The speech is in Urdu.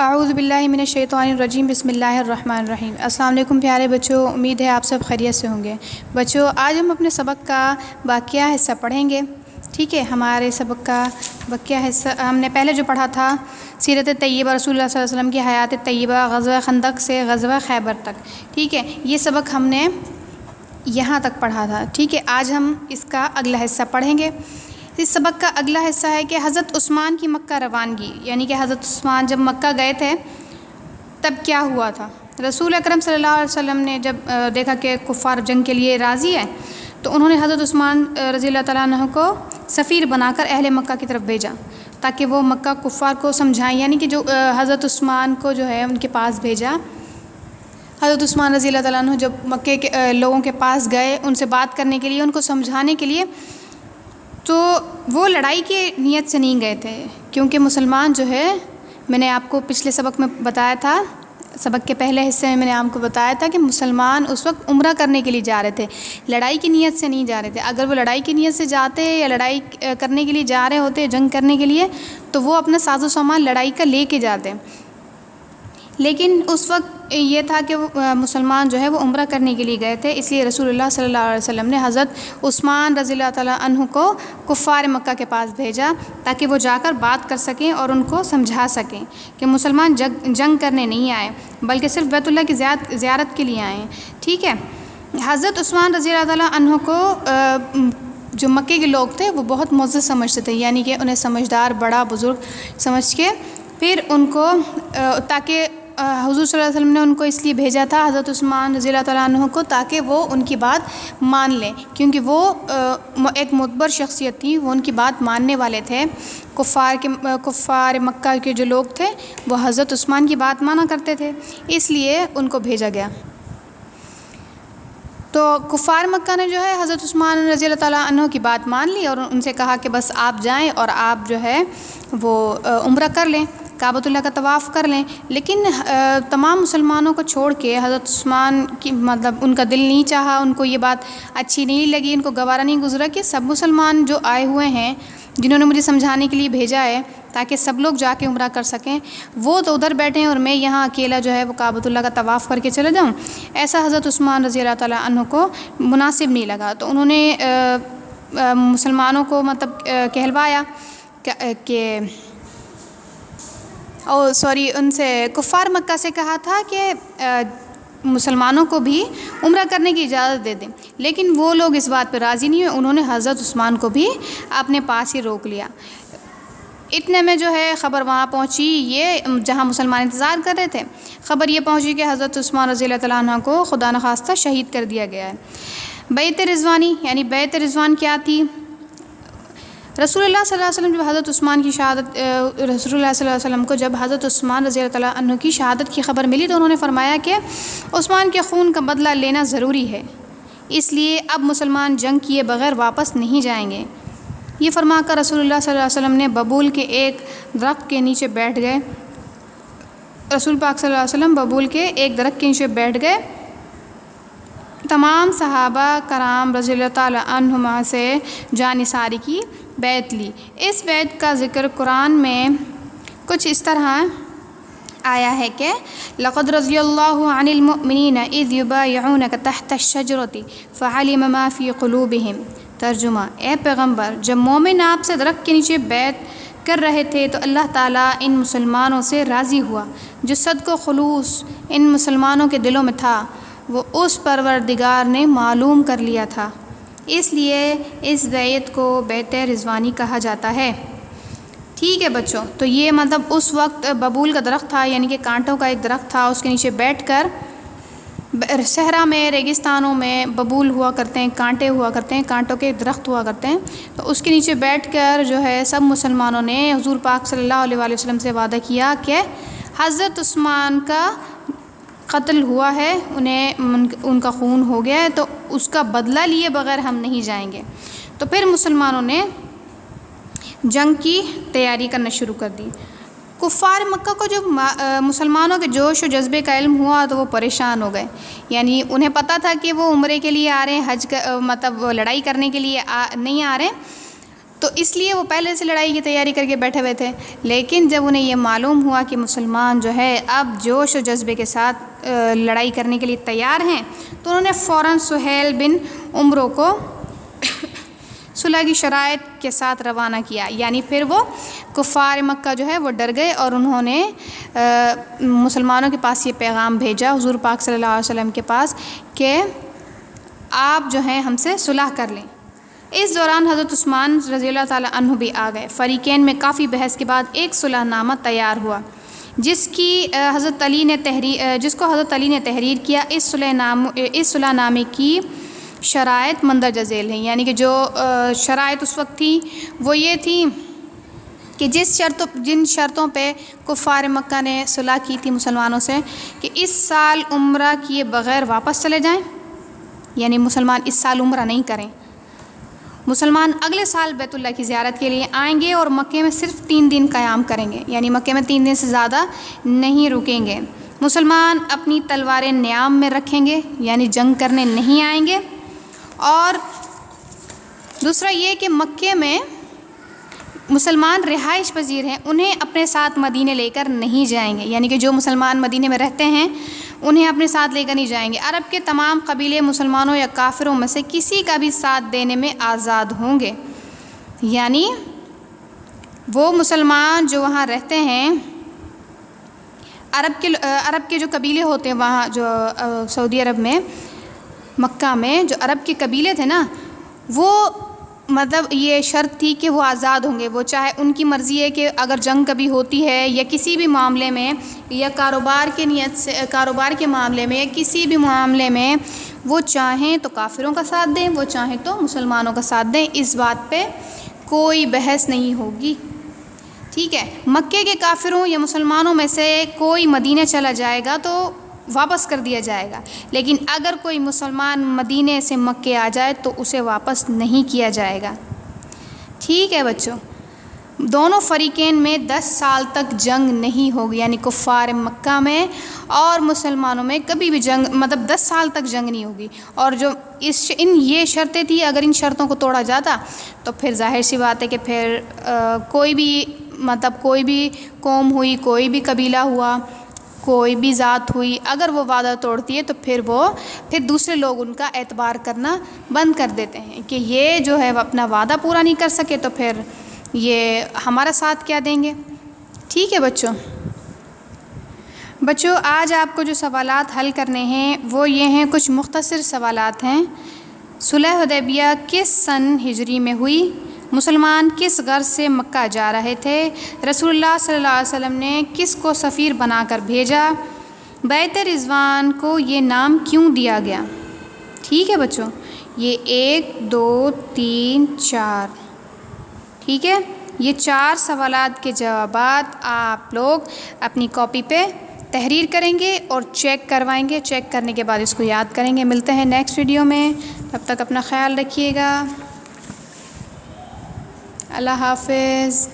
اعوذ باللہ من الشیطان الرجیم، بسم اللہ الرحمن الرحیم۔ السلام علیکم پیارے بچوں، امید ہے آپ سب خیریت سے ہوں گے۔ بچوں آج ہم اپنے سبق کا باقیہ حصہ پڑھیں گے، ٹھیک ہے۔ ہمارے سبق کا باقیہ حصہ ہم نے پہلے جو پڑھا تھا سیرت طیبہ رسول اللہ صلی اللہ علیہ وسلم کی حیات طیبہ غزوہ خندق سے غزوہ خیبر تک، ٹھیک ہے۔ یہ سبق ہم نے یہاں تک پڑھا تھا، ٹھیک ہے۔ آج ہم اس کا اگلا حصہ پڑھیں گے۔ اس سبق کا اگلا حصہ ہے کہ حضرت عثمان کی مکہ روانگی، یعنی کہ حضرت عثمان جب مکہ گئے تھے تب کیا ہوا تھا۔ رسول اکرم صلی اللہ علیہ وسلم نے جب دیکھا کہ کفار جنگ کے لیے راضی ہے تو انہوں نے حضرت عثمان رضی اللہ تعالیٰ عنہ کو سفیر بنا کر اہل مکہ کی طرف بھیجا تاکہ وہ مکہ کفار کو سمجھائیں، یعنی کہ جو حضرت عثمان کو جو ہے ان کے پاس بھیجا۔ حضرت عثمان رضی اللہ تعالیٰ عنہ جب مکے کے لوگوں کے پاس گئے ان سے بات کرنے کے لیے، ان کو سمجھانے کے لیے، تو وہ لڑائی کی نیت سے نہیں گئے تھے، کیونکہ مسلمان جو ہے، میں نے آپ کو پچھلے سبق میں بتایا تھا، سبق کے پہلے حصے میں نے آپ کو بتایا تھا کہ مسلمان اس وقت عمرہ کرنے کے لیے جا رہے تھے، لڑائی کی نیت سے نہیں جا رہے تھے۔ اگر وہ لڑائی کی نیت سے جاتے یا لڑائی کرنے کے لیے جا رہے ہوتے، جنگ کرنے کے لیے، تو وہ اپنا ساز و سامان لڑائی کا لے کے جاتے۔ لیکن اس وقت یہ تھا کہ مسلمان جو ہے وہ عمرہ کرنے کے لیے گئے تھے، اس لیے رسول اللہ صلی اللہ علیہ وسلم نے حضرت عثمان رضی اللہ تعالیٰ عنہ کو کفار مکہ کے پاس بھیجا تاکہ وہ جا کر بات کر سکیں اور ان کو سمجھا سکیں کہ مسلمان جنگ کرنے نہیں آئے بلکہ صرف بیت اللہ کی زیارت کے لیے آئے ہیں، ٹھیک ہے۔ حضرت عثمان رضی اللہ تعالیٰ عنہ کو جو مکے کے لوگ تھے وہ بہت معزز سمجھتے تھے، یعنی کہ انہیں سمجھدار بڑا بزرگ سمجھ کے پھر ان کو تاکہ حضور صلی اللہ علیہ وسلم نے ان کو اس لیے بھیجا تھا حضرت عثمان رضی اللہ تعالیٰ عنہ کو تاکہ وہ ان کی بات مان لیں، کیونکہ وہ ایک معتبر شخصیت تھی، وہ ان کی بات ماننے والے تھے۔ کفار مکہ کے جو لوگ تھے وہ حضرت عثمان کی بات مانا کرتے تھے، اس لیے ان کو بھیجا گیا۔ تو کفار مکہ نے جو ہے حضرت عثمان رضی اللہ تعالیٰ عنہ کی بات مان لی اور ان سے کہا کہ بس آپ جائیں اور آپ جو ہے وہ عمرہ کر لیں، کعبۃ اللہ کا طواف کر لیں۔ لیکن تمام مسلمانوں کو چھوڑ کے حضرت عثمان کی ان کا دل نہیں چاہا، ان کو یہ بات اچھی نہیں لگی، ان کو گوارا نہیں گزرا کہ سب مسلمان جو آئے ہوئے ہیں جنہوں نے مجھے سمجھانے کے لیے بھیجا ہے تاکہ سب لوگ جا کے عمرہ کر سکیں، وہ تو ادھر بیٹھے ہیں اور میں یہاں اکیلا جو ہے وہ کعبۃ اللہ کا طواف کر کے چلے جاؤں، ایسا حضرت عثمان رضی اللہ تعالیٰ عنہ کو مناسب نہیں لگا۔ تو انہوں نے مسلمانوں کو کہلوایا کہ ان سے کفار مکہ سے کہا تھا کہ مسلمانوں کو بھی عمرہ کرنے کی اجازت دے دیں، لیکن وہ لوگ اس بات پہ راضی نہیں ہوئے، انہوں نے حضرت عثمان کو بھی اپنے پاس ہی روک لیا۔ اتنے میں جو ہے خبر وہاں پہنچی، یہ جہاں مسلمان انتظار کر رہے تھے، خبر یہ پہنچی کہ حضرت عثمان رضی اللہ تعالیٰ عنہ کو خدا نخواستہ شہید کر دیا گیا ہے۔ بیعت رضوانی، یعنی بیعت رضوان کیا تھی؟ رسول اللہ صلی اللہ علیہ وسلم جب حضرت عثمان کی شہادت رسول اللہ صلی اللہ علیہ وسلم کو جب حضرت عثمان رضی اللہ تعالیٰ عنہ کی شہادت کی خبر ملی تو انہوں نے فرمایا کہ عثمان کے خون کا بدلہ لینا ضروری ہے، اس لیے اب مسلمان جنگ کیے بغیر واپس نہیں جائیں گے۔ یہ فرما کر رسول اللہ صلی اللہ علیہ وسلم نے ببول کے ایک درخت کے نیچے بیٹھ گئے۔ رسول پاک صلی اللہ علیہ وسلم ببول کے ایک درخت کے نیچے بیٹھ گئے۔ تمام صحابہ کرام رضی اللہ تعالیٰ عنہما سے جانثاری کی بیعت لی۔ اس بیعت کا ذکر قرآن میں کچھ اس طرح آیا ہے کہ لقد رضی اللہ عن المؤمنین اذ یبایعونک تحت الشجرۃ فعلم ما فی قلوبہم۔ ترجمہ: اے پیغمبر، جب مومن آپ سے درخت کے نیچے بیعت کر رہے تھے تو اللہ تعالیٰ ان مسلمانوں سے راضی ہوا، جو صدق و خلوص ان مسلمانوں کے دلوں میں تھا وہ اس پروردگار نے معلوم کر لیا تھا، اس لیے اس بیعت کو بیعت رضوانی کہا جاتا ہے، ٹھیک ہے بچوں۔ تو یہ اس وقت ببول کا درخت تھا، یعنی کہ کانٹوں کا ایک درخت تھا، اس کے نیچے بیٹھ کر صحرا میں، ریگستانوں میں ببول ہوا کرتے ہیں، کانٹے ہوا کرتے ہیں، کانٹوں کے درخت ہوا کرتے ہیں، تو اس کے نیچے بیٹھ کر جو ہے سب مسلمانوں نے حضور پاک صلی اللہ علیہ وآلہ وسلم سے وعدہ کیا کہ حضرت عثمان کا قتل ہوا ہے، ان کا خون ہو گیا ہے، تو اس کا بدلہ لیے بغیر ہم نہیں جائیں گے۔ تو پھر مسلمانوں نے جنگ کی تیاری کرنا شروع کر دی۔ کفار مکہ کو جب مسلمانوں کے جوش و جذبے کا علم ہوا تو وہ پریشان ہو گئے، یعنی انہیں پتہ تھا کہ وہ عمرے کے لیے آ رہے ہیں، حج کا وہ لڑائی کرنے کے لیے نہیں آ رہے ہیں، تو اس لیے وہ پہلے سے لڑائی کی تیاری کر کے بیٹھے ہوئے تھے، لیکن جب انہیں یہ معلوم ہوا کہ مسلمان جو ہے اب جوش و جذبے کے ساتھ لڑائی کرنے کے لیے تیار ہیں، تو انہوں نے فوراً سہیل بن عمرو کو صلح کی شرائط کے ساتھ روانہ کیا، یعنی پھر وہ کفار مکہ جو ہے وہ ڈر گئے اور انہوں نے مسلمانوں کے پاس یہ پیغام بھیجا حضور پاک صلی اللہ علیہ وسلم کے پاس کہ آپ جو ہیں ہم سے صلح کر لیں۔ اس دوران حضرت عثمان رضی اللہ تعالیٰ عنہ بھی آ گئے۔ فریقین میں کافی بحث کے بعد ایک صلح نامہ تیار ہوا جس کو حضرت علی نے تحریر کیا۔ اس صلح نامے کی شرائط مندرجہ ذیل ہیں، یعنی کہ جو شرائط اس وقت تھی وہ یہ تھی کہ جن شرطوں پہ کفار مکہ نے صلح کی تھی مسلمانوں سے کہ اس سال عمرہ کیے بغیر واپس چلے جائیں، یعنی مسلمان اس سال عمرہ نہیں کریں، مسلمان اگلے سال بیت اللہ کی زیارت کے لیے آئیں گے اور مکے میں صرف 3 دن قیام کریں گے، یعنی مکے میں 3 دن سے زیادہ نہیں رکیں گے، مسلمان اپنی تلواریں نیام میں رکھیں گے، یعنی جنگ کرنے نہیں آئیں گے، اور دوسرا یہ کہ مکے میں مسلمان رہائش پذیر ہیں انہیں اپنے ساتھ مدینے لے کر نہیں جائیں گے، یعنی کہ جو مسلمان مدینے میں رہتے ہیں انہیں اپنے ساتھ لے کر نہیں جائیں گے۔ عرب کے تمام قبیلے مسلمانوں یا کافروں میں سے کسی کا بھی ساتھ دینے میں آزاد ہوں گے، یعنی وہ مسلمان جو وہاں رہتے ہیں، عرب کے جو قبیلے ہوتے ہیں وہاں جو سعودی عرب میں مکہ میں جو عرب کے قبیلے تھے نا، وہ مطلب یہ شرط تھی کہ وہ آزاد ہوں گے، وہ چاہے ان کی مرضی ہے کہ اگر جنگ کبھی ہوتی ہے یا کسی بھی معاملے میں یا کاروبار کے معاملے میں یا کسی بھی معاملے میں وہ چاہیں تو کافروں کا ساتھ دیں، وہ چاہیں تو مسلمانوں کا ساتھ دیں، اس بات پہ کوئی بحث نہیں ہوگی، ٹھیک ہے۔ مکے کے کافروں یا مسلمانوں میں سے کوئی مدینے چلا جائے گا تو واپس کر دیا جائے گا، لیکن اگر کوئی مسلمان مدینے سے مکے آ جائے تو اسے واپس نہیں کیا جائے گا، ٹھیک ہے بچوں۔ دونوں فریقین میں 10 سال تک جنگ نہیں ہوگی، یعنی کفار مکہ میں اور مسلمانوں میں کبھی بھی جنگ، مطلب 10 سال تک جنگ نہیں ہوگی، اور جو یہ شرطیں تھیں اگر ان شرطوں کو توڑا جاتا تو پھر ظاہر سی بات ہے کہ پھر کوئی بھی قوم ہوئی، کوئی بھی قبیلہ ہوا، کوئی بھی ذات ہوئی، اگر وہ وعدہ توڑتی ہے تو پھر دوسرے لوگ ان کا اعتبار کرنا بند کر دیتے ہیں کہ یہ جو ہے وہ اپنا وعدہ پورا نہیں کر سکے تو پھر یہ ہمارا ساتھ کیا دیں گے، ٹھیک ہے بچوں آج آپ کو جو سوالات حل کرنے ہیں وہ یہ ہیں، کچھ مختصر سوالات ہیں۔ صلح حدیبیہ کس سن ہجری میں ہوئی؟ مسلمان کس غرض سے مکہ جا رہے تھے؟ رسول اللہ صلی اللہ علیہ وسلم نے کس کو سفیر بنا کر بھیجا؟ بیعت رضوان کو یہ نام کیوں دیا گیا؟ ٹھیک ہے بچوں، یہ 1 2 3 4، ٹھیک ہے، یہ 4 سوالات کے جوابات آپ لوگ اپنی کاپی پہ تحریر کریں گے اور چیک کروائیں گے، چیک کرنے کے بعد اس کو یاد کریں گے۔ ملتے ہیں نیکسٹ ویڈیو میں، تب تک اپنا خیال رکھیے گا، اللہ حافظ۔